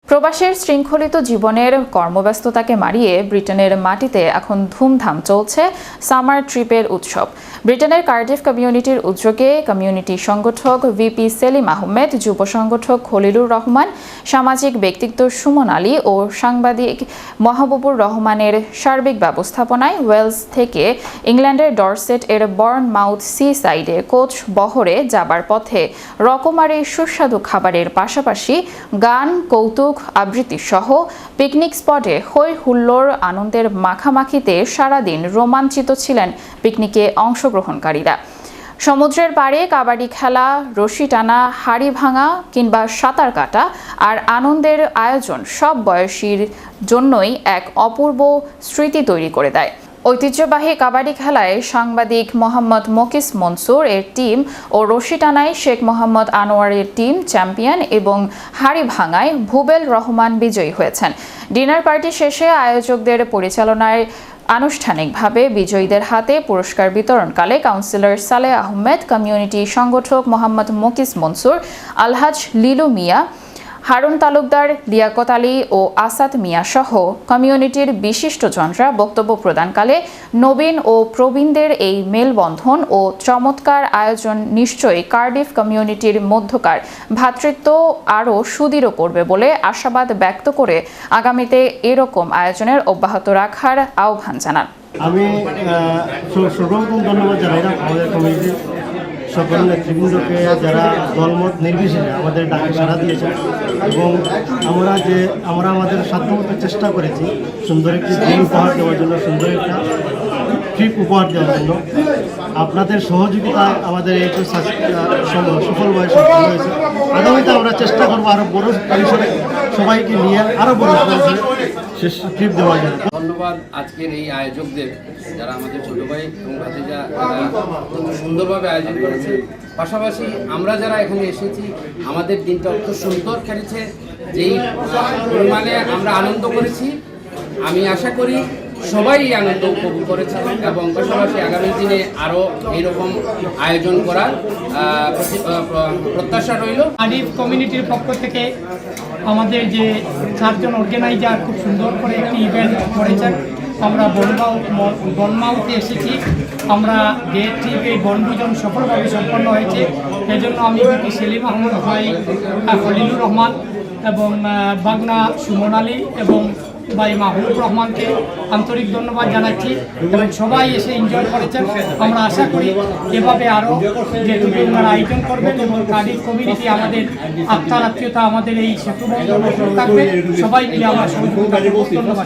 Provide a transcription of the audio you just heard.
প্রবাসের শৃঙ্খলিত জীবনের কর্মব্যস্ততাকে মারিয়ে ব্রিটেনের মাটিতে এখন ধুমধাম চলছে সামার ট্রিপের উৎসব। ব্রিটেনের কার্ডিফ কমিউনিটির উদ্যোগে কমিউনিটি সংগঠক ভিপি সেলিম আহমেদ, যুব সংগঠক খলিলুর রহমান, সামাজিক ব্যক্তিত্ব সুমন আলী ও সাংবাদিক মাহবুবুর রহমানের সার্বিক ব্যবস্থাপনায় ওয়েলস থেকে ইংল্যান্ডের ডরসেট এর বর্নমাউথ সি সাইডে কোচ বহরে যাবার পথে রকমারি সুস্বাদু খাবারের পাশাপাশি গান, কৌতুক, আবৃত্তি সহ পিকনিক স্পটে হই হুল্লোড় আনন্দের মাখামাখিতে সারাদিন রোমাঞ্চিত ছিলেন পিকনিকে অংশগ্রহণকারীরা। সমুদ্রের পাড়ে কাবাডি খেলা, রশি টানা, হাড়ি ভাঙা কিংবা সাঁতার কাটা আর আনন্দের আয়োজন সব বয়সীর জন্যই এক অপূর্ব স্মৃতি তৈরি করে দেয়। ঐতিহ্যবাহী কাবাডি খেলায় সাংবাদিক মোহাম্মদ মকিস মনসুর এর টিম ও রশি টানায় শেখ মোহাম্মদ আনোয়ারের টিম চ্যাম্পিয়ন এবং হাড়ি ভাঙায় ভুবেল রহমান বিজয়ী হয়েছেন। ডিনার পার্টি শেষে আয়োজকদের পরিচালনায় আনুষ্ঠানিকভাবে বিজয়ীদের হাতে পুরস্কার বিতরণকালে কাউন্সিলর সালেহ আহমেদ, কমিউনিটি সংগঠক মোহাম্মদ মকিস মনসুর, আলহাজ লিলু মিয়া, হারুন তালুকদার, লিয়াকত আলী ও আসাদ মিয়া সহ কমিউনিটির বিশিষ্টজনরা বক্তব্য প্রদানকালে নবীন ও প্রবীণদের এই মেলবন্ধন ও চমৎকার আয়োজন নিশ্চয়ই কার্ডিফ কমিউনিটির মধ্যকার ভ্রাতৃত্ব আরও সুদৃঢ় করবে বলে আশাবাদ ব্যক্ত করে আগামীতে এরকম আয়োজনের অব্যাহত রাখার আহ্বান জানান। আমি সর্বপ্রথম ধন্যবাদ জানাই আমাদের কমিউনিটির সকল নেতৃবৃন্দকে, যারা দলমত নির্বিশেষে আমাদের ডাকে সাড়া দিয়েছেন এবং আমরা আমাদের সাধ্যমতো চেষ্টা করেছি সুন্দর একটি দিন উপহার দেওয়ার জন্য, সুন্দর একটা ট্রিপ উপহার দেওয়ার জন্য। আপনাদের সহযোগিতায় আমাদের এই সফলভাবে সফল হয়েছে। আগামীতে আমরা চেষ্টা করবো আরও বড় পরিসরে সবাইকে নিয়ে আরও বড় পরিসরে শেষ ট্রিপ দেওয়ার জন্য। ধন্যবাদ আজকের এই আয়োজকদের, যারা আমাদের ছোটো ভাই এবং ভাতিজা অত্যন্ত সুন্দরভাবে আয়োজন করেছে। পাশাপাশি আমরা যারা এখানে এসেছি, আমাদের দিনটা অত্যন্ত সুন্দর কেটেছে। যেই পরিমাণে আমরা আনন্দ করেছি, আমি আশা করি সবাই এই আনন্দ উপভোগ করেছেন এবং পাশাপাশি আগামী দিনে আরও এইরকম আয়োজন করার প্রত্যাশা রইল। কার্ডিফ কমিউনিটির পক্ষ থেকে আমাদের যে চারজন অর্গানাইজার খুব সুন্দর করে একটি ইভেন্ট করেছেন। আমরা বর্নমাউথে এসেছি। আমরা ডে ট্রিপ এই বনভোজন সফলভাবে সম্পন্ন হয়েছে। এজন্য আমি ভিপি সেলিম আহমেদ ভাই, খলিলুর রহমান এবং বাগনা সুমন আলী এবং ভাই মাহবুবুর রহমানকে আন্তরিক ধন্যবাদ জানাচ্ছি এবং সবাই এসে এনজয় করেছেন। আমরা আশা করি এভাবে আরও যেটুকু ওনারা আয়োজন করবেন এবং কার্ডিফ কমিউনিটি আমাদের আত্মার আত্মীয়তা আমাদের এই সেতু বন্ধন থাকবে। সবাই মিলে আমরা সহযোগিতা করব। ধন্যবাদ।